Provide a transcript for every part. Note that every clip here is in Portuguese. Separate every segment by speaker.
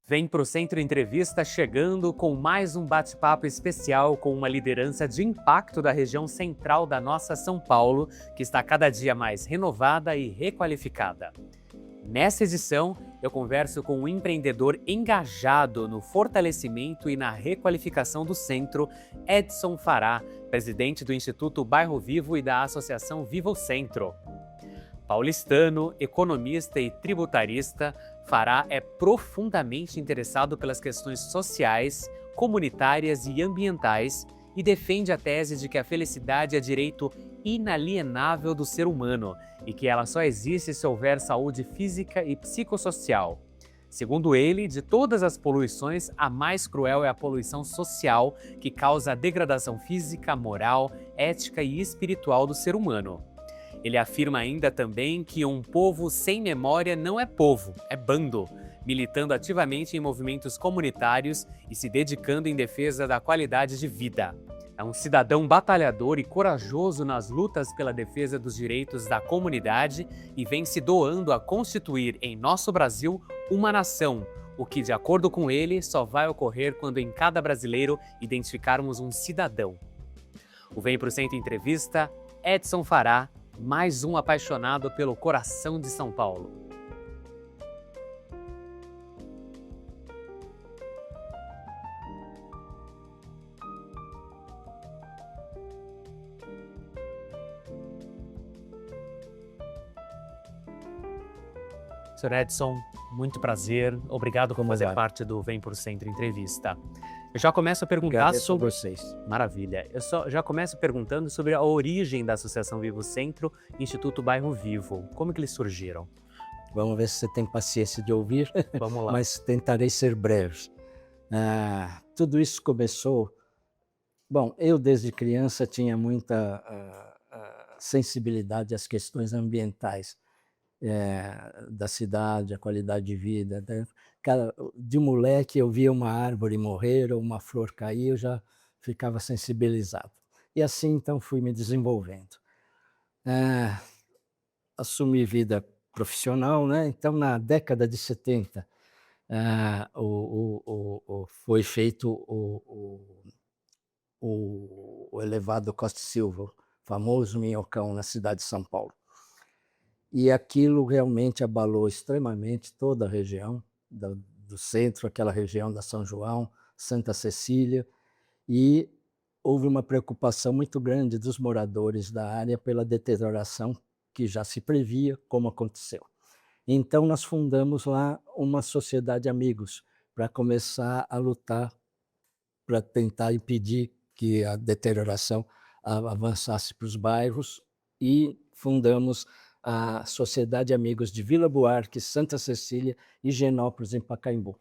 Speaker 1: Vem pro Centro Entrevista chegando com mais um bate-papo especial com uma liderança de impacto da região central da nossa São Paulo, que está cada dia mais renovada e requalificada. Nessa edição, eu converso com um empreendedor engajado no fortalecimento e na requalificação do centro, Edson Fará, presidente do Instituto Bairro Vivo e da Associação Viva o Centro. Paulistano, economista e tributarista, Fará é profundamente interessado pelas questões sociais, comunitárias e ambientais e defende a tese de que a felicidade é direito inalienável do ser humano e que ela só existe se houver saúde física e psicossocial. Segundo ele, de todas as poluições, a mais cruel é a poluição social, que causa a degradação física, moral, ética e espiritual do ser humano. Ele afirma ainda também que um povo sem memória não é povo, é bando, militando ativamente em movimentos comunitários e se dedicando em defesa da qualidade de vida. É um cidadão batalhador e corajoso nas lutas pela defesa dos direitos da comunidade e vem se doando a constituir em nosso Brasil uma nação, o que, de acordo com ele, só vai ocorrer quando em cada brasileiro identificarmos um cidadão. O Vem Pro Centro Entrevista, Edson Fará, mais um apaixonado pelo coração de São Paulo. Sr. Edson, muito prazer. Obrigado por fazer parte do Vem Pro Centro Entrevista. Eu já começo a perguntar sobre
Speaker 2: vocês.
Speaker 1: Maravilha. Já começo perguntando sobre a origem da Associação Vivo Centro e Instituto Bairro Vivo. Como que eles surgiram?
Speaker 2: Vamos ver se você tem paciência de ouvir,
Speaker 1: Vamos lá.
Speaker 2: mas tentarei ser breve. Tudo isso começou... Bom, eu desde criança tinha muita sensibilidade às questões ambientais da cidade, a qualidade de vida. Cara, de moleque eu via uma árvore morrer ou uma flor cair, eu já ficava sensibilizado. E assim então fui me desenvolvendo. Assumi vida profissional, né? Então na década de 70 foi feito o elevado Costa e Silva, o famoso Minhocão, na cidade de São Paulo. E aquilo realmente abalou extremamente toda a região do centro, aquela região da São João, Santa Cecília, e houve uma preocupação muito grande dos moradores da área pela deterioração que já se previa, como aconteceu. Então nós fundamos lá uma sociedade de amigos para começar a lutar, para tentar impedir que a deterioração avançasse para os bairros, e fundamos a Sociedade de Amigos de Vila Buarque, Santa Cecília e Higienópolis, em Pacaembu.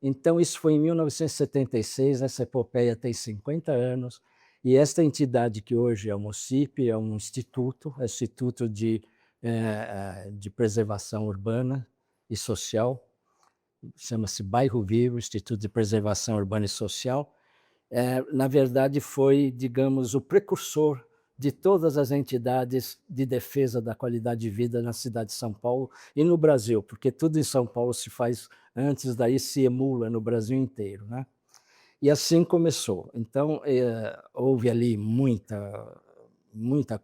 Speaker 2: Então isso foi em 1976, essa epopeia tem 50 anos, e esta entidade que hoje é o MOCIP, é um instituto, Instituto de Preservação Urbana e Social, chama-se Bairro Vivo, Instituto de Preservação Urbana e Social. Na verdade foi, digamos, o precursor de todas as entidades de defesa da qualidade de vida na cidade de São Paulo e no Brasil, porque tudo em São Paulo se faz antes, daí se emula no Brasil inteiro, né? E assim começou. Então, houve ali muita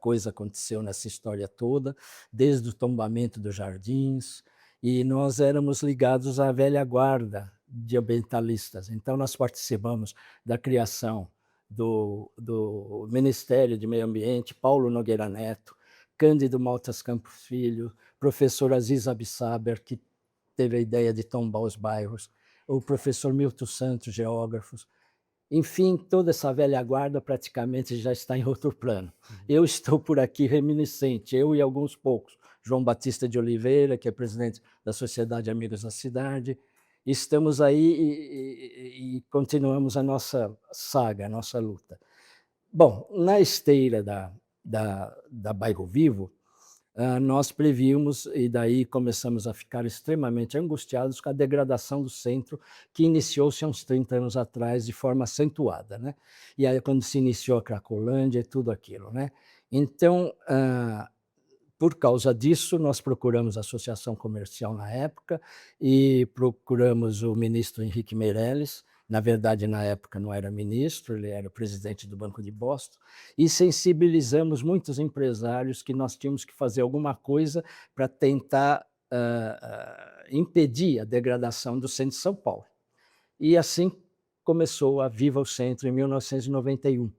Speaker 2: coisa aconteceu nessa história toda, desde o tombamento dos jardins, e nós éramos ligados à velha guarda de ambientalistas. Então, nós participamos da criação do Ministério de Meio Ambiente, Paulo Nogueira Neto, Cândido Maltas Campos Filho, professor Aziz Absaber, que teve a ideia de tombar os bairros, o professor Milton Santos, geógrafos. Enfim, toda essa velha guarda praticamente já está em outro plano. Eu estou por aqui reminiscente, eu e alguns poucos. João Batista de Oliveira, que é presidente da Sociedade Amigos da Cidade. Estamos aí e continuamos a nossa saga, a nossa luta. Bom, na esteira da Bairro Vivo, nós prevíamos, e daí começamos a ficar extremamente angustiados com a degradação do centro, que iniciou-se há uns 30 anos atrás de forma acentuada, né? E aí quando se iniciou a Cracolândia e tudo aquilo, né? Então, por causa disso, nós procuramos a Associação Comercial na época e procuramos o ministro Henrique Meirelles. Na verdade, na época não era ministro, ele era o presidente do Banco de Boston, e sensibilizamos muitos empresários que nós tínhamos que fazer alguma coisa para tentar impedir a degradação do centro de São Paulo. E assim começou a Viva o Centro em 1991.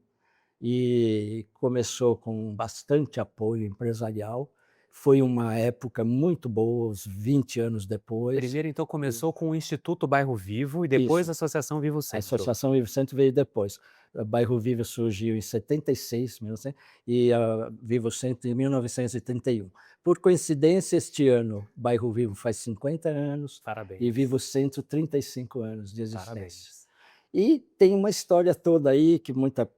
Speaker 2: E começou com bastante apoio empresarial. Foi uma época muito boa, uns 20 anos depois.
Speaker 1: Primeiro, então, começou com o Instituto Bairro Vivo e depois
Speaker 2: Isso.
Speaker 1: a Associação Vivo
Speaker 2: A
Speaker 1: Centro.
Speaker 2: Associação Vivo Centro veio depois. O Bairro Vivo surgiu em 76, 1900, e a Vivo Centro em 1931. Por coincidência, este ano, Bairro Vivo faz 50 anos
Speaker 1: Parabéns.
Speaker 2: e Vivo Centro 35 anos de existência.
Speaker 1: Parabéns.
Speaker 2: E tem uma história toda aí que muito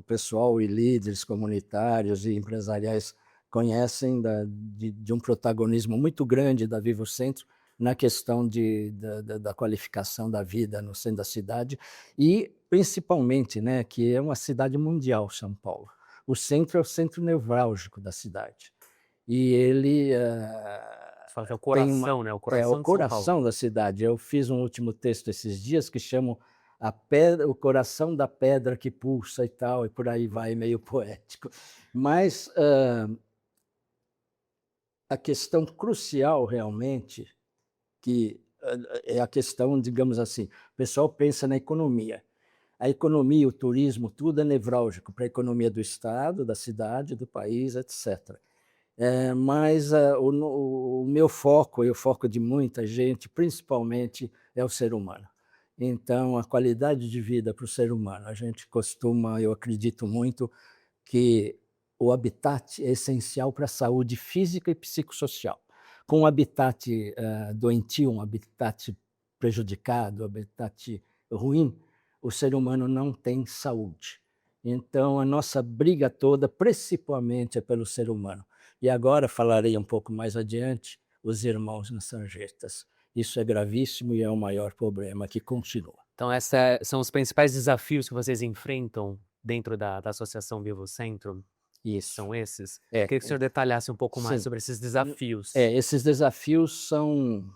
Speaker 2: pessoal e líderes comunitários e empresariais conhecem de um protagonismo muito grande da Vivo Centro na questão da qualificação da vida no centro da cidade e, principalmente, né, que é uma cidade mundial, São Paulo. O centro é o centro nevrálgico da cidade. E ele
Speaker 1: Você fala que é o coração, né? O coração
Speaker 2: é o
Speaker 1: de São
Speaker 2: coração
Speaker 1: Paulo.
Speaker 2: da cidade. Eu fiz um último texto esses dias que chamo o coração da pedra que pulsa e tal, e por aí vai, meio poético. Mas a questão crucial, realmente, que é a questão, digamos assim, o pessoal pensa na economia. A economia, o turismo, tudo é nevrálgico para a economia do Estado, da cidade, do país, etc. Mas o meu foco e o foco de muita gente, principalmente, é o ser humano. Então, a qualidade de vida para o ser humano, a gente costuma, eu acredito muito, que o habitat é essencial para a saúde física e psicossocial. Com um habitat doentio, um habitat prejudicado, um habitat ruim, o ser humano não tem saúde. Então, a nossa briga toda, principalmente, é pelo ser humano. E agora falarei um pouco mais adiante, os irmãos nas sarjetas. Isso é gravíssimo e é o maior problema que continua.
Speaker 1: Então, são os principais desafios que vocês enfrentam dentro da Associação Vivo Centro?
Speaker 2: Isso.
Speaker 1: São esses?
Speaker 2: É,
Speaker 1: Queria que o senhor detalhasse um pouco mais
Speaker 2: sim.
Speaker 1: sobre esses desafios.
Speaker 2: Esses desafios são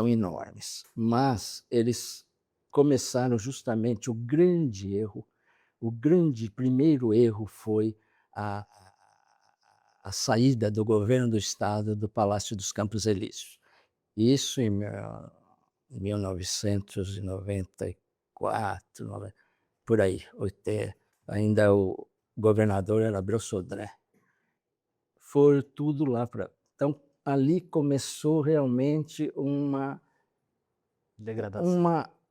Speaker 2: enormes, mas eles começaram justamente o primeiro erro foi a saída do governo do estado do Palácio dos Campos Elíseos. Isso em 1994, por aí, ainda o governador era Abreu Sodré. Foi tudo lá para... Então, ali começou realmente uma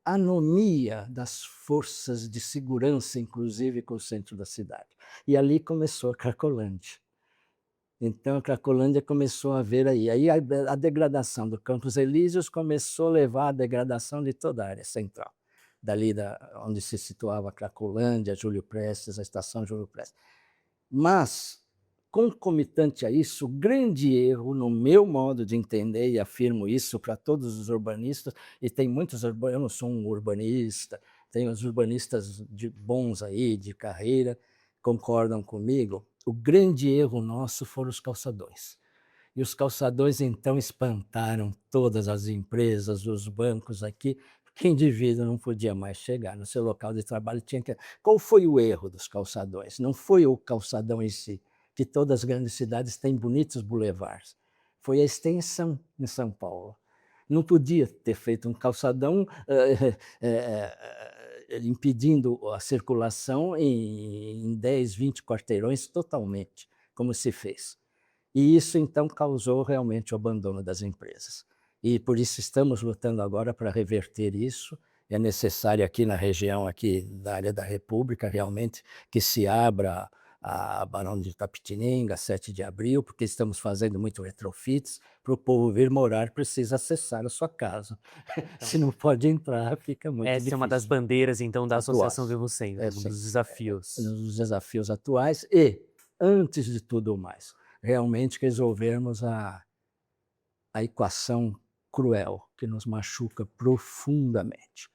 Speaker 2: anomia das forças de segurança, inclusive com o centro da cidade. E ali começou a Cracolândia. Então, a Cracolândia começou a ver aí. Aí a degradação do Campos Elíseos começou a levar à degradação de toda a área central. Dali onde se situava a Cracolândia, Júlio Prestes, a estação Júlio Prestes. Mas, concomitante a isso, o grande erro, no meu modo de entender, e afirmo isso para todos os urbanistas, e tem muitos urbanistas, eu não sou um urbanista, tem os urbanistas bons aí, de carreira, concordam comigo, o grande erro nosso foram os calçadões. E os calçadões, então, espantaram todas as empresas, os bancos aqui, porque indivíduo não podia mais chegar no seu local de trabalho. Qual foi o erro dos calçadões? Não foi o calçadão em si, que todas as grandes cidades têm bonitos boulevards. Foi a extensão em São Paulo. Não podia ter feito um calçadão impedindo a circulação em 10, 20 quarteirões totalmente, como se fez. E isso, então, causou realmente o abandono das empresas. E por isso estamos lutando agora para reverter isso. É necessário aqui na região aqui da área da República, realmente, que se abra a Barão de Itapetininga, 7 de abril, porque estamos fazendo muito retrofits, para o povo vir morar, precisa acessar a sua casa. Então, se não pode entrar, fica muito difícil.
Speaker 1: Essa é uma das bandeiras, então, da Associação
Speaker 2: Atuais.
Speaker 1: Vivo Centro, um dos desafios.
Speaker 2: Um dos desafios atuais e, antes de tudo mais, realmente resolvermos a equação cruel que nos machuca profundamente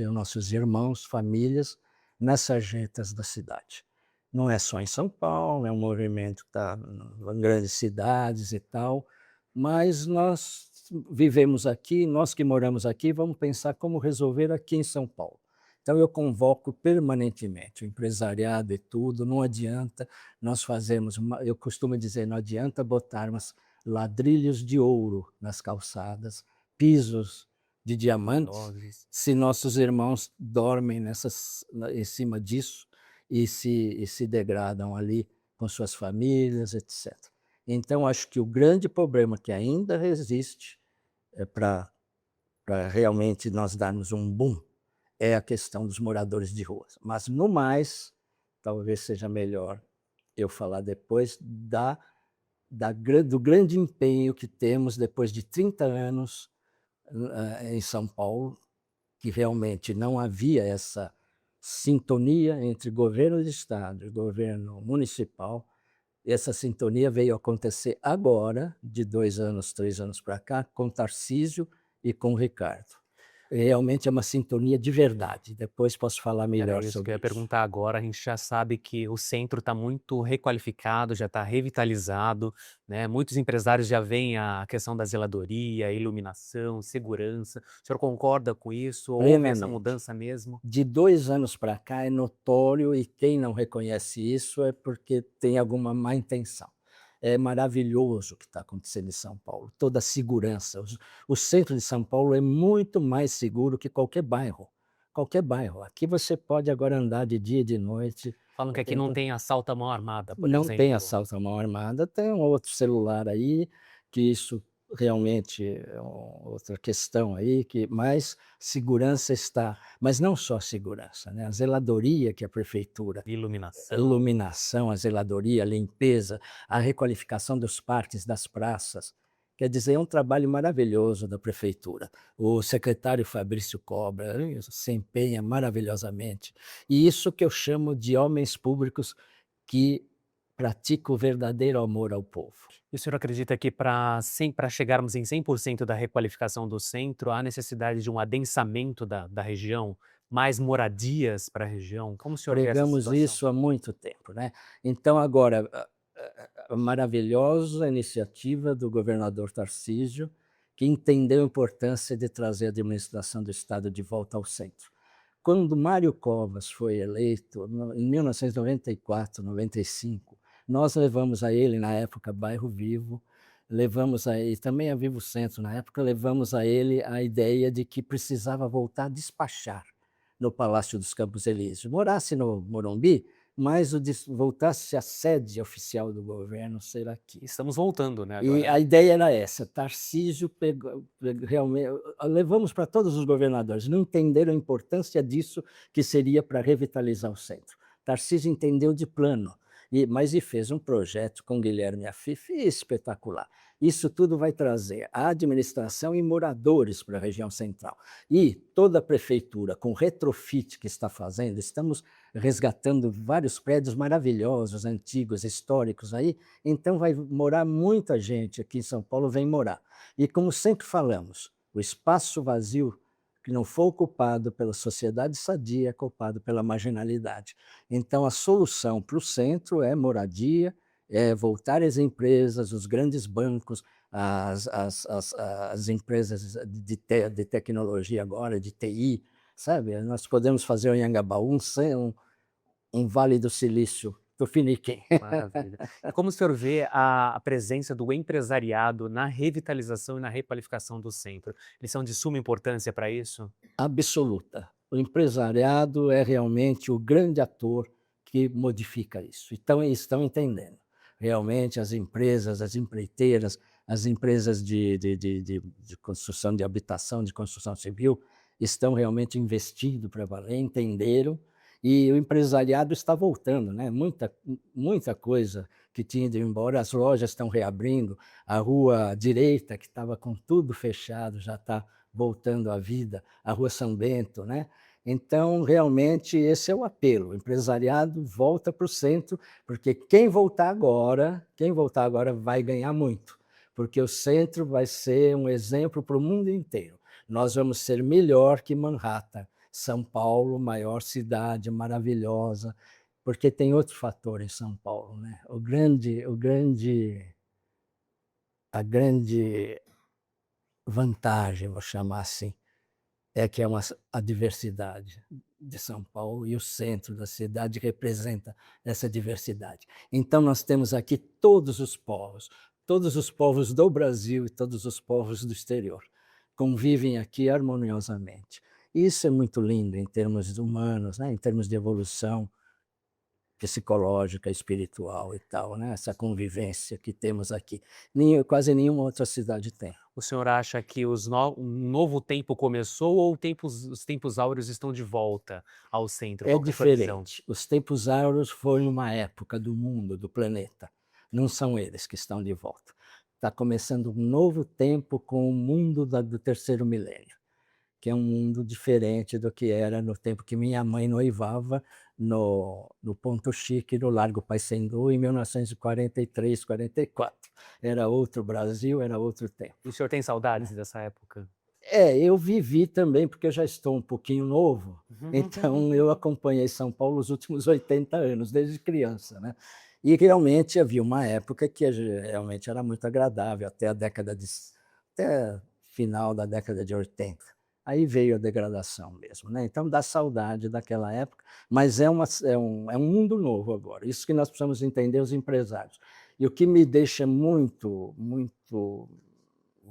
Speaker 2: os nossos irmãos, famílias, nas sarjetas da cidade. Não é só em São Paulo, é um movimento que está em grandes cidades e tal, mas nós vivemos aqui, nós que moramos aqui, vamos pensar como resolver aqui em São Paulo. Então eu convoco permanentemente o empresariado e tudo, não adianta nós fazermos eu costumo dizer, não adianta botarmos ladrilhos de ouro nas calçadas, pisos de diamantes,
Speaker 1: Doses.
Speaker 2: se nossos irmãos dormem em cima disso e se degradam ali com suas famílias, etc. Então acho que o grande problema que ainda resiste, para realmente nós darmos um boom, é a questão dos moradores de ruas. Mas no mais, talvez seja melhor eu falar depois do grande empenho que temos depois de 30 anos, em São Paulo, que realmente não havia essa sintonia entre governo de estado e governo municipal. Essa sintonia veio acontecer agora, de 2 anos, 3 anos para cá, com Tarcísio e com Ricardo. Realmente é uma sintonia de verdade, depois posso falar
Speaker 1: Era
Speaker 2: melhor
Speaker 1: isso que eu
Speaker 2: sobre
Speaker 1: ia
Speaker 2: isso.
Speaker 1: perguntar agora. A gente já sabe que o centro está muito requalificado, já está revitalizado, né? Muitos empresários já veem a questão da zeladoria, iluminação, segurança. O senhor concorda com isso? Houve essa
Speaker 2: Plenamente.
Speaker 1: mudança mesmo?
Speaker 2: De 2 anos para cá é notório e quem não reconhece isso é porque tem alguma má intenção. É maravilhoso o que está acontecendo em São Paulo, toda a segurança. O centro de São Paulo é muito mais seguro que qualquer bairro, qualquer bairro. Aqui você pode agora andar de dia e de noite,
Speaker 1: Falam que aqui não tem assalto à mão armada, por
Speaker 2: não tem
Speaker 1: exemplo.
Speaker 2: assalto à mão armada, tem um outro celular aí, que isso realmente é outra questão aí, mas segurança está, mas não só segurança, né, a zeladoria que a prefeitura,
Speaker 1: Iluminação.
Speaker 2: iluminação, a zeladoria, a limpeza, a requalificação dos parques, das praças, quer dizer, é um trabalho maravilhoso da prefeitura. O secretário Fabrício Cobra se empenha maravilhosamente, e isso que eu chamo de homens públicos que pratica o verdadeiro amor ao povo.
Speaker 1: E o senhor acredita que para chegarmos em 100% da requalificação do centro, há necessidade de um adensamento da região? Mais moradias para a região? Como o senhor vê essa
Speaker 2: Pregamos
Speaker 1: situação?
Speaker 2: isso há muito tempo, né. Então agora, a maravilhosa iniciativa do governador Tarcísio, que entendeu a importância de trazer a administração do estado de volta ao centro. Quando Mário Covas foi eleito, em 1994, 95, nós levamos a ele, na época, Bairro Vivo, levamos a ele, também a Vivo Centro, na época, levamos a ele a ideia de que precisava voltar a despachar no Palácio dos Campos Elíseos. Morasse no Morumbi, mas voltasse a sede oficial do governo ser aqui.
Speaker 1: Estamos voltando, né,
Speaker 2: E
Speaker 1: agora.
Speaker 2: a ideia era essa, Tarcísio pegou realmente levamos para todos os governadores, não entenderam a importância disso, que seria para revitalizar o centro. Tarcísio entendeu de plano, mas fez um projeto com Guilherme Afif espetacular. Isso tudo vai trazer a administração e moradores para a região central. E toda a prefeitura, com o retrofit que está fazendo, estamos resgatando vários prédios maravilhosos, antigos, históricos aí, então vai morar muita gente aqui em São Paulo, vem morar. E como sempre falamos, o espaço vazio que não for ocupado pela sociedade sadia é ocupado pela marginalidade. Então a solução para o centro é moradia, é voltar as empresas, os grandes bancos, as empresas de tecnologia agora, de TI, sabe? Nós podemos fazer em Anhangabaú um Vale do Silício tupiniquim.
Speaker 1: Maravilha. E como o senhor vê a presença do empresariado na revitalização e na requalificação do centro? Eles são de suma importância para isso?
Speaker 2: Absoluta. O empresariado é realmente o grande ator que modifica isso. Então, eles estão entendendo. Realmente, as empresas, as empreiteiras, as empresas de construção de habitação, de construção civil, estão realmente investindo para valer, entenderam, e o empresariado está voltando, né? Muita coisa que tinha ido embora, as lojas estão reabrindo, a rua direita, que estava com tudo fechado, já está voltando à vida, a Rua São Bento, né. Então, realmente, esse é o apelo, o empresariado volta para o centro, porque quem voltar agora vai ganhar muito, porque o centro vai ser um exemplo para o mundo inteiro. Nós vamos ser melhor que Manhattan, São Paulo, maior cidade maravilhosa, porque tem outro fator em São Paulo, né? A grande vantagem, vou chamar assim, é que é a diversidade de São Paulo, e o centro da cidade representa essa diversidade. Então nós temos aqui todos os povos do Brasil e todos os povos do exterior, convivem aqui harmoniosamente. Isso é muito lindo em termos humanos, né? Em termos de evolução psicológica, espiritual e tal, né? Essa convivência que temos aqui. Quase nenhuma outra cidade tem.
Speaker 1: O senhor acha que um novo tempo começou ou os tempos áureos estão de volta ao centro?
Speaker 2: É
Speaker 1: Qual que é a sua visão?
Speaker 2: diferente. Os tempos áureos foi uma época do mundo, do planeta. Não são eles que estão de volta. Está começando um novo tempo com o mundo do terceiro milênio, que é um mundo diferente do que era no tempo que minha mãe noivava no Ponto Chique, no Largo Paissandu, em 1943, 44. Era outro Brasil, era outro tempo.
Speaker 1: E o senhor tem saudades dessa época?
Speaker 2: Eu vivi também, porque eu já estou um pouquinho novo, então eu acompanhei São Paulo os últimos 80 anos, desde criança, né. E realmente havia uma época que realmente era muito agradável, até final da década de 80. Aí veio a degradação mesmo, né, então dá saudade daquela época, mas é um mundo novo agora, isso que nós precisamos entender, os empresários. E o que me deixa muito o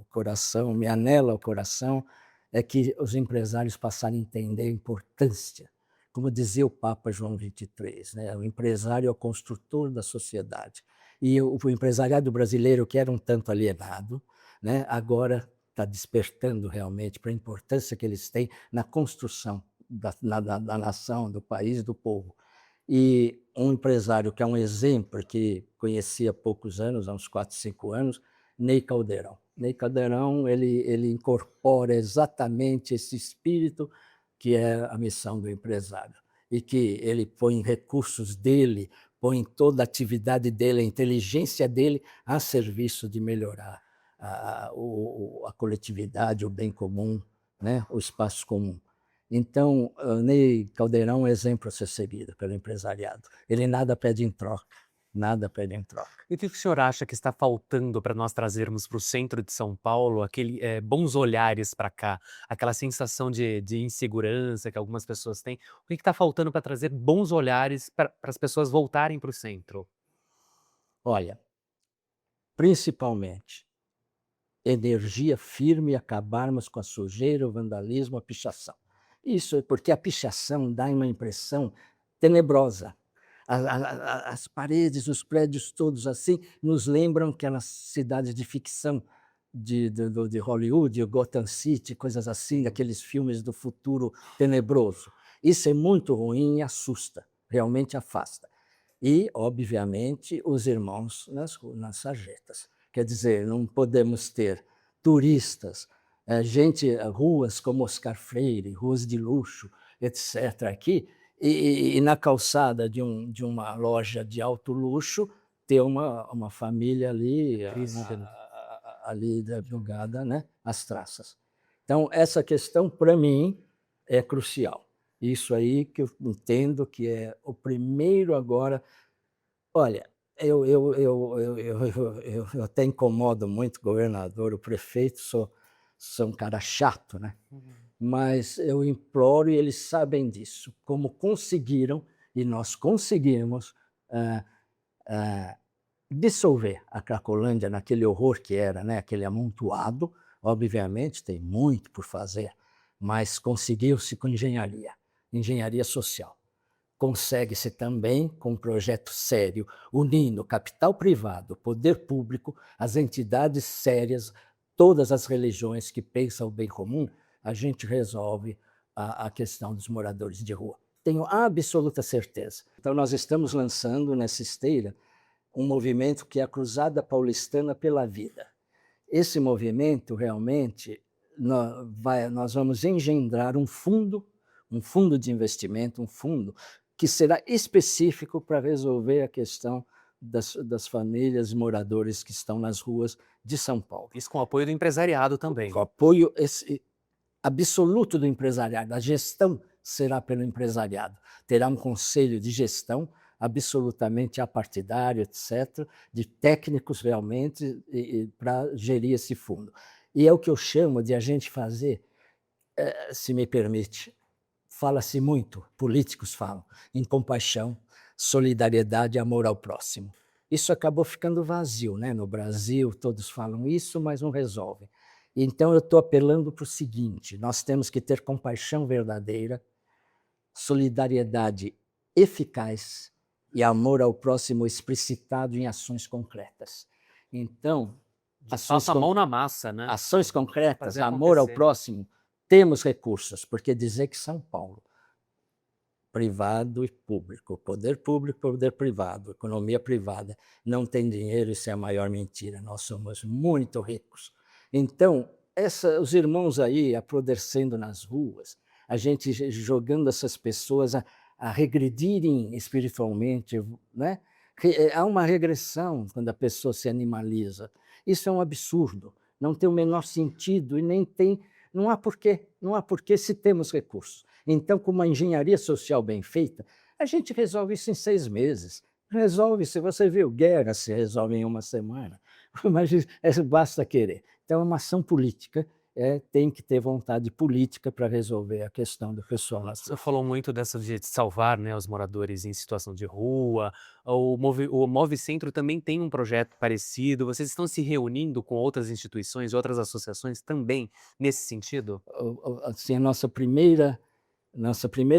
Speaker 2: coração, me anela o coração, é que os empresários passaram a entender a importância, como dizia o Papa João XXIII, né? O empresário é o construtor da sociedade. E o empresariado brasileiro, que era um tanto alienado, né, agora está despertando realmente para a importância que eles têm na construção da nação, do país, do povo. E um empresário que é um exemplo, que conheci há poucos anos, há uns 4, 5 anos, Ney Caldeirão. Ney Caldeirão, ele incorpora exatamente esse espírito que é a missão do empresário, e que ele põe recursos dele, põe toda a atividade dele, a inteligência dele a serviço de melhorar a coletividade, o bem comum, né? O espaço comum. Então, Ney Caldeirão é um exemplo a ser seguido pelo empresariado. Ele nada pede em troca, nada pede em troca.
Speaker 1: E o que o senhor acha que está faltando para nós trazermos para o centro de São Paulo bons olhares para cá, aquela sensação de insegurança que algumas pessoas têm? O que está faltando para trazer bons olhares para as pessoas voltarem para o centro?
Speaker 2: Olha, principalmente, energia firme e acabarmos com a sujeira, o vandalismo, a pichação. Isso é porque a pichação dá uma impressão tenebrosa. As paredes, os prédios todos assim, nos lembram aquelas cidades de ficção de Hollywood, Gotham City, coisas assim, aqueles filmes do futuro tenebroso. Isso é muito ruim e assusta, realmente afasta. E, obviamente, os irmãos nas sarjetas. Quer dizer, não podemos ter turistas, ruas como Oscar Freire, ruas de luxo, etc., aqui, e na calçada de uma loja de alto luxo, ter uma família ali,
Speaker 1: Triste, né?
Speaker 2: ali jogada, né, às traças. Então, essa questão, para mim, é crucial. Isso aí que eu entendo que é o primeiro agora. Olha, eu até incomodo muito o governador, o prefeito, sou um cara chato, né, mas eu imploro, e eles sabem disso, como conseguiram, e nós conseguimos, hã, hã, dissolver a Cracolândia naquele horror que era, né, aquele amontoado. Obviamente tem muito por fazer, mas conseguiu-se com engenharia social. Consegue-se também com um projeto sério, unindo capital privado, poder público, as entidades sérias, todas as religiões que pensam o bem comum, a gente resolve a questão dos moradores de rua. Tenho absoluta certeza. Então nós estamos lançando nessa esteira um movimento que é a Cruzada Paulistana pela Vida. Esse movimento, realmente, nós vamos engendrar um fundo de investimento, um fundo que será específico para resolver a questão das famílias e moradores que estão nas ruas de São Paulo.
Speaker 1: Isso com o apoio do empresariado também.
Speaker 2: Com apoio absoluto do empresariado, a gestão será pelo empresariado. Terá um conselho de gestão absolutamente apartidário, etc., de técnicos realmente para gerir esse fundo. E é o que eu chamo de a gente fazer, se me permite, fala-se muito, políticos falam, em compaixão, solidariedade e amor ao próximo. Isso acabou ficando vazio, né? No Brasil, todos falam isso, mas não resolvem. Então, eu estou apelando para o seguinte: nós temos que ter compaixão verdadeira, solidariedade eficaz e amor ao próximo explicitado em ações concretas. Então,
Speaker 1: Faça a mão na massa, né?
Speaker 2: ações concretas,
Speaker 1: Fazer
Speaker 2: amor ao
Speaker 1: acontecer.
Speaker 2: próximo, temos recursos, porque dizer que São Paulo, privado e público, poder privado, economia privada, não tem dinheiro, isso é a maior mentira, nós somos muito ricos. Então, os irmãos aí apodrecendo nas ruas, a gente jogando essas pessoas a regredirem espiritualmente, né? Há uma regressão quando a pessoa se animaliza. Isso é um absurdo, não tem o menor sentido e nem tem, não há porquê se temos recursos. Então, com uma engenharia social bem feita, a gente resolve isso em 6 meses. Resolve, se você viu, guerra se resolve em 1 semana, mas basta querer. Então, é uma ação política, tem que ter vontade política para resolver a questão do pessoal nas
Speaker 1: Você
Speaker 2: ruas.
Speaker 1: falou muito dessa de salvar, né, os moradores em situação de rua. O Move Centro também tem um projeto parecido. Vocês estão se reunindo com outras instituições, outras associações também nesse sentido?
Speaker 2: Assim, a nossa primeira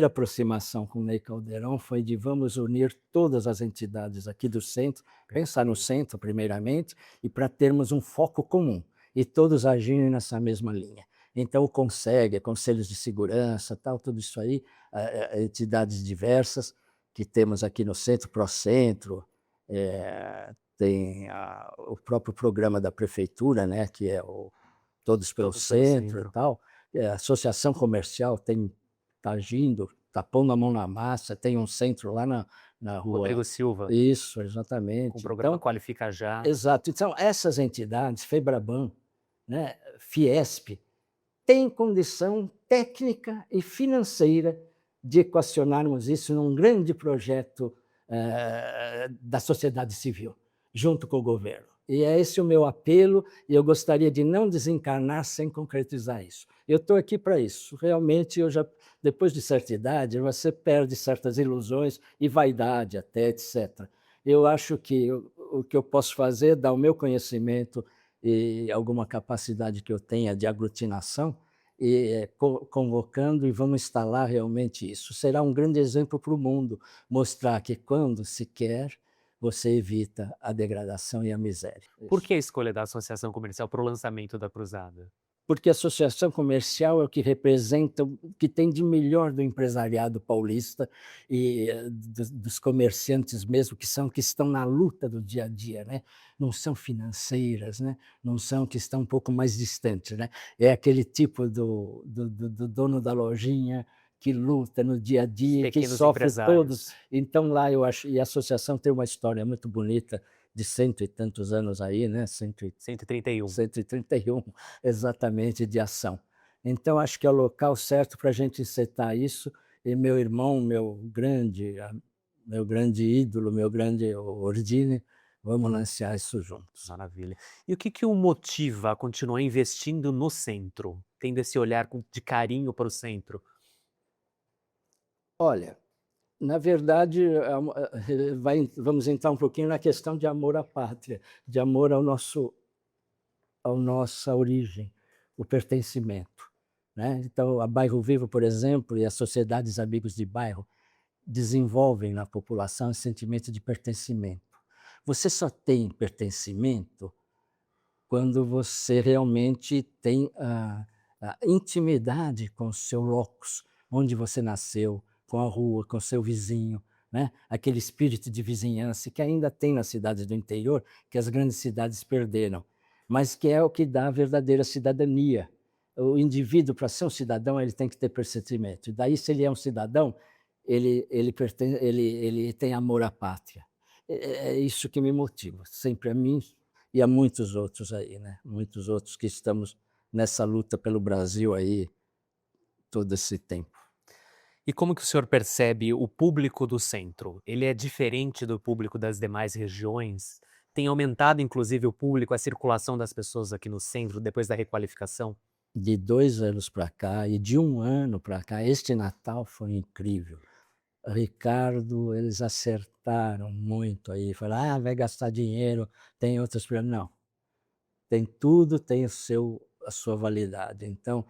Speaker 2: aproximação com o Ney Caldeirão foi de vamos unir todas as entidades aqui do centro, pensar no centro primeiramente, e para termos um foco comum, e todos agirem nessa mesma linha. Então o CONSEG, conselhos de segurança, tal, tudo isso aí, entidades diversas que temos aqui no centro, Procentro, tem o próprio programa da prefeitura, né, que é o Todos pelo
Speaker 1: Todos pelo
Speaker 2: Centro e
Speaker 1: Centro.
Speaker 2: tal, a associação comercial está agindo, está pondo a mão na massa, tem um centro lá na rua.
Speaker 1: Rodrigo Silva,
Speaker 2: Isso,
Speaker 1: com o
Speaker 2: exatamente.
Speaker 1: programa
Speaker 2: Então,
Speaker 1: Qualifica Já.
Speaker 2: exato. Então, essas entidades, FEBRABAN, né, Fiesp, têm condição técnica e financeira de equacionarmos isso num grande projeto da sociedade civil, junto com o governo. E é esse o meu apelo, e eu gostaria de não desencarnar sem concretizar isso. Eu estou aqui para isso. Realmente, depois de certa idade, você perde certas ilusões e vaidade até, etc. Eu acho que o que eu posso fazer é dar o meu conhecimento e alguma capacidade que eu tenha de aglutinação, e convocando, e vamos instalar realmente isso. Será um grande exemplo para o mundo, mostrar que quando se quer, você evita a degradação e a miséria.
Speaker 1: Por que a escolha da associação comercial para o lançamento da cruzada?
Speaker 2: Porque a associação comercial é o que representa o que tem de melhor do empresariado paulista e dos comerciantes mesmo, que estão na luta do dia a dia, né? Não são financeiras, né? Não são, que estão um pouco mais distantes, né? É aquele tipo do dono da lojinha que luta no dia a dia, que
Speaker 1: Pequenos
Speaker 2: sofre todos.
Speaker 1: empresários.
Speaker 2: Então lá eu acho, e a associação tem uma história muito bonita de 100 e tantos anos aí, né?
Speaker 1: 131.
Speaker 2: 131, exatamente, de ação. Então, acho que é o local certo para a gente encetar isso, e meu irmão, meu grande ídolo, meu grande Ordine, vamos lançar isso juntos.
Speaker 1: Maravilha. E o que o motiva a continuar investindo no centro, tendo esse olhar de carinho para o centro?
Speaker 2: Olha, na verdade, vamos entrar um pouquinho na questão de amor à pátria, de amor à nossa origem, o pertencimento, né? Então, a Bairro Vivo, por exemplo, e as sociedades amigos de bairro desenvolvem na população esse sentimento de pertencimento. Você só tem pertencimento quando você realmente tem a intimidade com o seu locus, onde você nasceu, com a rua, com o seu vizinho, né? Aquele espírito de vizinhança que ainda tem nas cidades do interior, que as grandes cidades perderam, mas que é o que dá a verdadeira cidadania. O indivíduo, para ser um cidadão, ele tem que ter pertencimento. E daí, se ele é um cidadão, ele tem amor à pátria. É isso que me motiva, sempre a mim e a muitos outros aí, né? Muitos outros que estamos nessa luta pelo Brasil aí todo esse tempo.
Speaker 1: E como que o senhor percebe o público do centro? Ele é diferente do público das demais regiões? Tem aumentado, inclusive, o público, a circulação das pessoas aqui no centro depois da requalificação?
Speaker 2: De 2 anos para cá e de 1 ano para cá, este Natal foi incrível. Ricardo, eles acertaram muito aí, falaram: "Ah, vai gastar dinheiro, tem outras prioridades", não, tem tudo tem a sua validade. Então,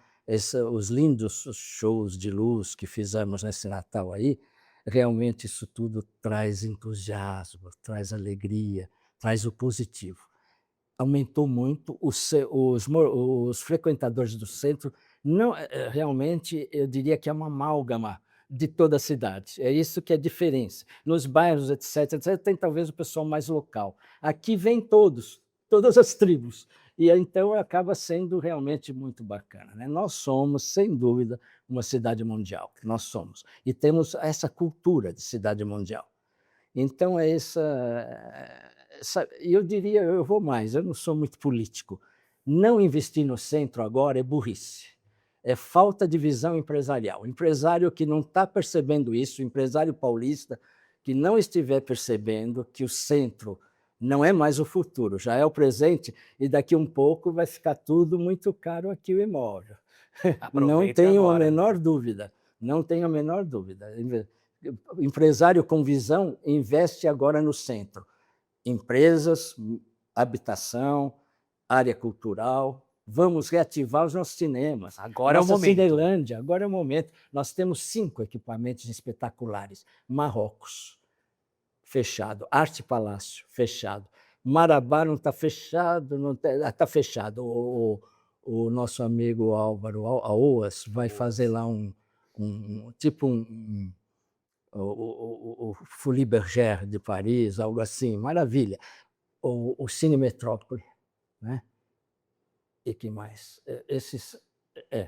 Speaker 2: os lindos shows de luz que fizemos nesse Natal aí, realmente isso tudo traz entusiasmo, traz alegria, traz o positivo. Aumentou muito os frequentadores do centro, não, realmente eu diria que é uma amálgama de toda a cidade, é isso que é a diferença. Nos bairros, etc, etc, tem talvez o pessoal mais local. Aqui vem todos, todas as tribos, e aí então acaba sendo realmente muito bacana, né. Nós somos, sem dúvida, uma cidade mundial, nós somos, e temos essa cultura de cidade mundial. Então é e eu diria, eu vou mais, eu não sou muito político. Não investir no centro agora é burrice, é falta de visão empresarial. O empresário que não está percebendo isso, o empresário paulista que não estiver percebendo que o centro não é mais o futuro, já é o presente, e daqui um pouco vai ficar tudo muito caro aqui o imóvel. Não
Speaker 1: Aproveite
Speaker 2: tenho a
Speaker 1: agora, né?
Speaker 2: menor dúvida, não tenho a menor dúvida. O empresário com visão investe agora no centro. Empresas, habitação, área cultural. Vamos reativar os nossos cinemas.
Speaker 1: Agora é o
Speaker 2: Nossa
Speaker 1: momento.
Speaker 2: Cinelândia, agora é o momento. Nós temos 5 equipamentos espetaculares. Marrocos, fechado. Arte Palácio, fechado. Marabá não está fechado, não está fechado. O nosso amigo Álvaro Aoas vai fazer
Speaker 1: Boas.
Speaker 2: lá tipo o Folies Bergère de Paris, algo assim, maravilha. O Cine Metrópole, né? E que mais?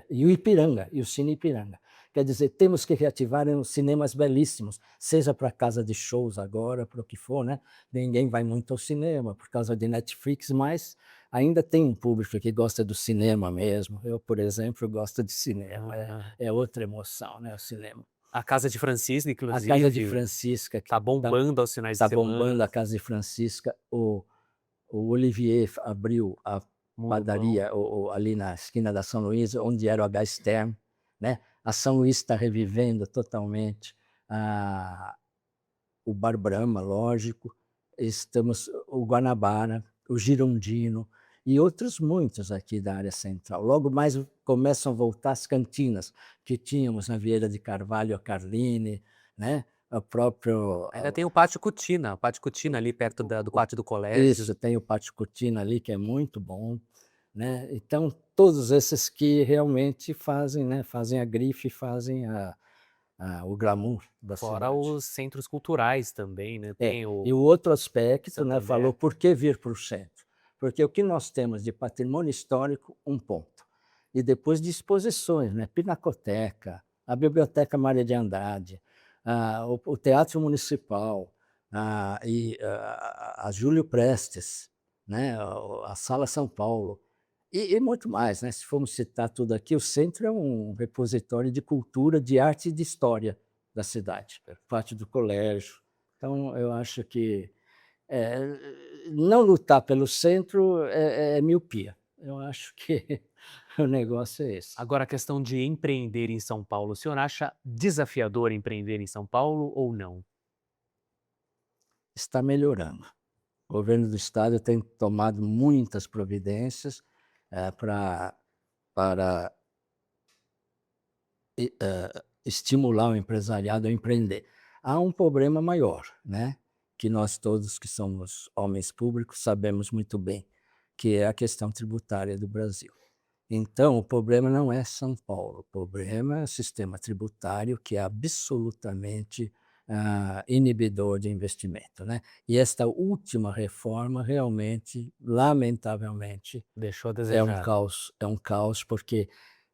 Speaker 2: E o Ipiranga, e o Cine Ipiranga. Quer dizer, temos que reativar os cinemas belíssimos, seja para casa de shows agora, para o que for, né? Ninguém vai muito ao cinema por causa de Netflix, mas ainda tem um público que gosta do cinema mesmo. Eu, por exemplo, gosto de cinema,
Speaker 1: Ah,
Speaker 2: é outra emoção, né, o cinema.
Speaker 1: a Casa de Francisca,
Speaker 2: A Casa de
Speaker 1: inclusive,
Speaker 2: Francisca que
Speaker 1: tá
Speaker 2: está
Speaker 1: bombando aos finais de
Speaker 2: tá bombando,
Speaker 1: semana.
Speaker 2: a Casa de Francisca, o Olivier abriu a
Speaker 1: Muito bom.
Speaker 2: padaria ali na esquina da São Luís, onde era o H-Stern, né. A São Luís está revivendo totalmente, a o Bar Brahma, lógico, estamos o Guanabara, o Girondino e outros muitos aqui da área central. Logo mais começam a voltar as cantinas que tínhamos na Vieira de Carvalho, a Carline, né, o próprio
Speaker 1: Ainda tem o Pátio Cutina ali perto do
Speaker 2: o
Speaker 1: pátio do colégio.
Speaker 2: isso, tem o Pátio Cortina ali, que é muito bom, né. Então, todos esses que realmente fazem, né, fazem a grife, fazem o glamour da
Speaker 1: Fora
Speaker 2: cidade.
Speaker 1: os centros culturais também, né,
Speaker 2: É,
Speaker 1: tem
Speaker 2: e
Speaker 1: o
Speaker 2: o outro aspecto, né, falou
Speaker 1: Santander.
Speaker 2: por que vir para o centro? Porque o que nós temos de patrimônio histórico, um ponto. E depois de exposições, né, Pinacoteca, a Biblioteca Maria de Andrade, o Teatro Municipal, a Júlio Prestes, né, a Sala São Paulo, e muito mais, né, se formos citar tudo aqui, o centro é um repositório de cultura, de arte e de história da cidade, parte do colégio. Então eu acho que, não lutar pelo centro é miopia. Eu acho que o negócio é esse.
Speaker 1: Agora a questão de empreender em São Paulo, o senhor acha desafiador empreender em São Paulo ou não?
Speaker 2: Está melhorando. O governo do estado tem tomado muitas providências, pra para estimular o empresariado a empreender. Há um problema maior, né, que nós todos que somos homens públicos sabemos muito bem, que é a questão tributária do Brasil. Então, o problema não é São Paulo, o problema é o sistema tributário que é absolutamente, inibidor de investimento, né. E esta última reforma realmente, lamentavelmente,
Speaker 1: Deixou a desejar.
Speaker 2: é um caos, porque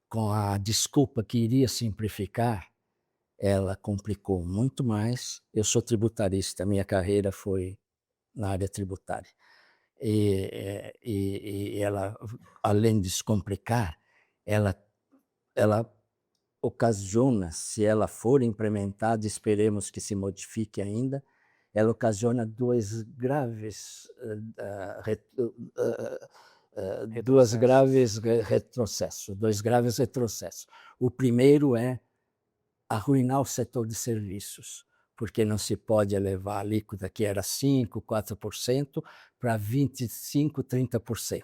Speaker 2: com a desculpa que iria simplificar, ela complicou muito mais. Eu sou tributarista, minha carreira foi na área tributária. E ela, além de descomplicar, ela ela ocasiona, se ela for implementada, esperemos que se modifique ainda, ela ocasiona dois graves, duas graves retrocessos, dois graves retrocessos. O primeiro é arruinar o setor de serviços, porque não se pode elevar a alíquota que era 5%, 4% para 25%, 30%.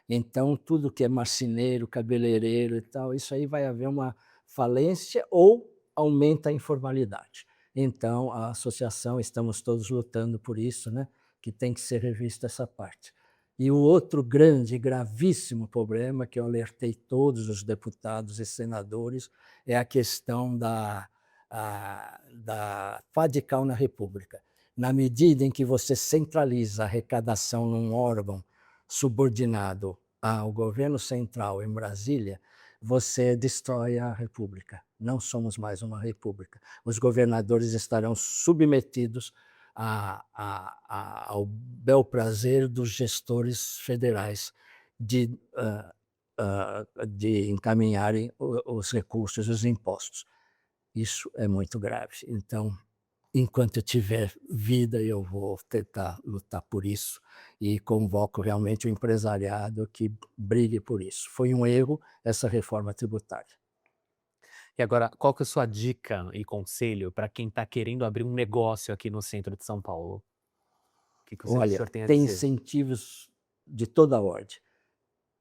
Speaker 2: Então, tudo que é marceneiro, cabeleireiro e tal, isso aí vai haver uma falência ou aumenta a informalidade. Então, a associação, estamos todos lutando por isso, né? Que tem que ser revista essa parte. E o outro grande, gravíssimo problema que eu alertei todos os deputados e senadores é a questão da fadical na República. Na medida em que você centraliza a arrecadação num órgão subordinado ao governo central em Brasília, você destrói a República. Não somos mais uma república. Os governadores estarão submetidos ao bel prazer dos gestores federais de encaminharem os recursos, os impostos. Isso é muito grave. Então, enquanto eu tiver vida, eu vou tentar lutar por isso e convoco realmente o empresariado que brigue por isso. Foi um erro essa reforma tributária.
Speaker 1: E agora, qual que é a sua dica e conselho para quem está querendo abrir um negócio aqui no centro de São Paulo? O que o
Speaker 2: Olha,
Speaker 1: senhor tem a
Speaker 2: tem
Speaker 1: dizer?
Speaker 2: incentivos de toda a ordem.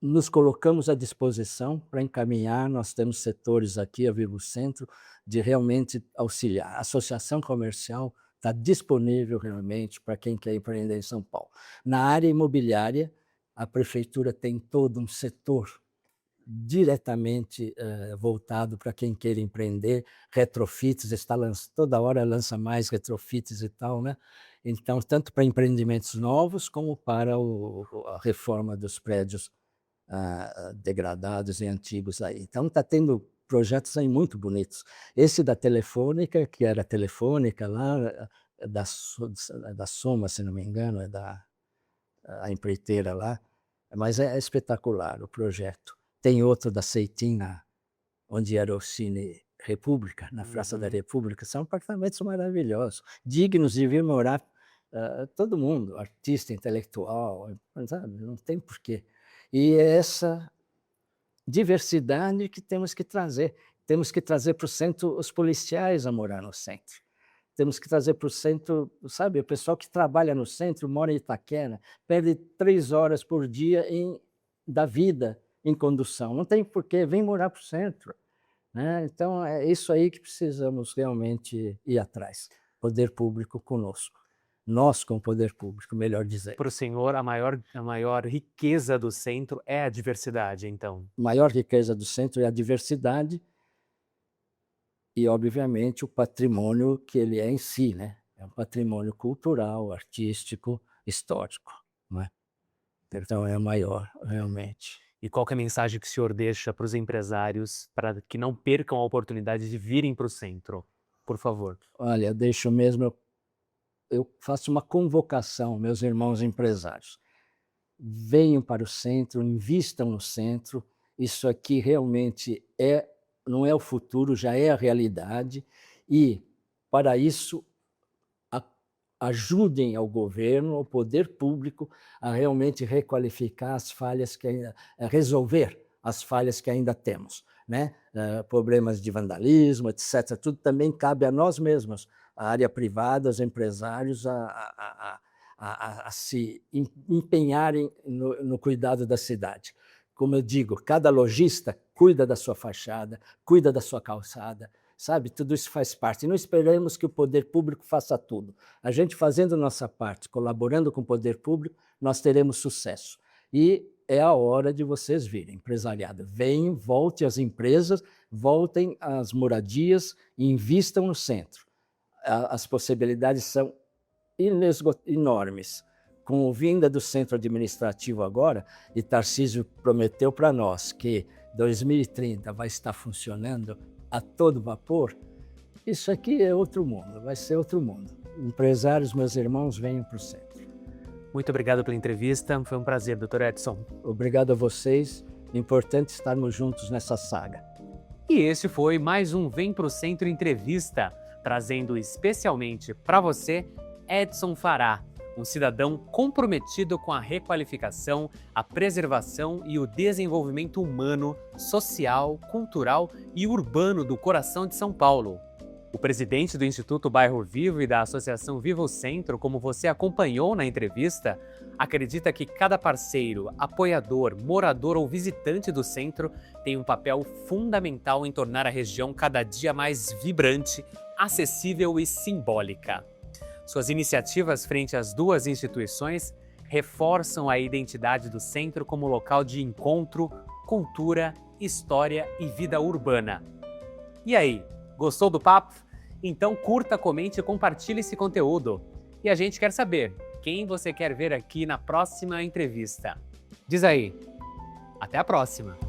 Speaker 2: Nos colocamos à disposição para encaminhar, nós temos setores aqui, a Vivo Centro, de realmente auxiliar. A associação comercial está disponível realmente para quem quer empreender em São Paulo. Na área imobiliária, a prefeitura tem todo um setor diretamente voltado para quem queira empreender, retrofits, toda hora lança mais retrofits e tal, né? Então, tanto para empreendimentos novos como para a reforma dos prédios degradados e antigos aí. Então está tendo projetos aí muito bonitos. Esse da Telefônica, que era Telefônica lá, da Soma, se não me engano, é a empreiteira lá, mas é espetacular o projeto. Tem outro da Ceitina, onde era o Cine República, na Praça da República, são apartamentos maravilhosos, dignos de vir morar todo mundo, artista, intelectual, sabe? Não tem porquê. E é essa diversidade que temos que trazer. Temos que trazer para o centro os policiais a morar no centro. Temos que trazer para o centro, sabe, o pessoal que trabalha no centro, mora em Itaquera, perde 3 horas por dia da vida em condução. Não tem porquê, vem morar para o centro, né? Então, é isso aí que precisamos realmente ir atrás. Poder público conosco. Nós com o poder público, melhor dizendo.
Speaker 1: Para o senhor, a maior riqueza do centro é a diversidade, então?
Speaker 2: A maior riqueza do centro é a diversidade e, obviamente, o patrimônio que ele é em si, né? É um patrimônio cultural, artístico, histórico, não é? Então é o maior, realmente.
Speaker 1: E qual que é a mensagem que o senhor deixa para os empresários para que não percam a oportunidade de virem para o centro? Por favor.
Speaker 2: Olha, deixo mesmo, eu faço uma convocação, meus irmãos empresários. Venham para o centro, invistam no centro. Isso aqui realmente não é o futuro, já é a realidade. E, para isso, ajudem ao governo, ao poder público, a realmente requalificar as falhas resolver as falhas que ainda temos, né? Problemas de vandalismo, etc. Tudo também cabe a nós mesmos, a área privada, os empresários, a se empenharem no cuidado da cidade. Como eu digo, cada lojista cuida da sua fachada, cuida da sua calçada, sabe? Tudo isso faz parte. E não esperamos que o poder público faça tudo. A gente fazendo nossa parte, colaborando com o poder público, nós teremos sucesso. E é a hora de vocês virem, empresariado. Venham, voltem às empresas, voltem às moradias e invistam no centro. As possibilidades são enormes. Com a vinda do centro administrativo agora, e Tarcísio prometeu para nós que 2030 vai estar funcionando a todo vapor, isso aqui é outro mundo, vai ser outro mundo. Empresários, meus irmãos, venham para o centro.
Speaker 1: Muito obrigado pela entrevista, foi um prazer, Dr. Edson.
Speaker 2: Obrigado a vocês, importante estarmos juntos nessa saga.
Speaker 1: E este foi mais um Vem Pro Centro Entrevista, trazendo especialmente para você Edson Fará, um cidadão comprometido com a requalificação, a preservação e o desenvolvimento humano, social, cultural e urbano do coração de São Paulo. O presidente do Instituto Bairro Vivo e da Associação Vivo Centro, como você acompanhou na entrevista, acredita que cada parceiro, apoiador, morador ou visitante do centro tem um papel fundamental em tornar a região cada dia mais vibrante, acessível e simbólica. Suas iniciativas frente às duas instituições reforçam a identidade do centro como local de encontro, cultura, história e vida urbana. E aí, gostou do papo? Então curta, comente e compartilhe esse conteúdo. E a gente quer saber quem você quer ver aqui na próxima entrevista. Diz aí. Até a próxima!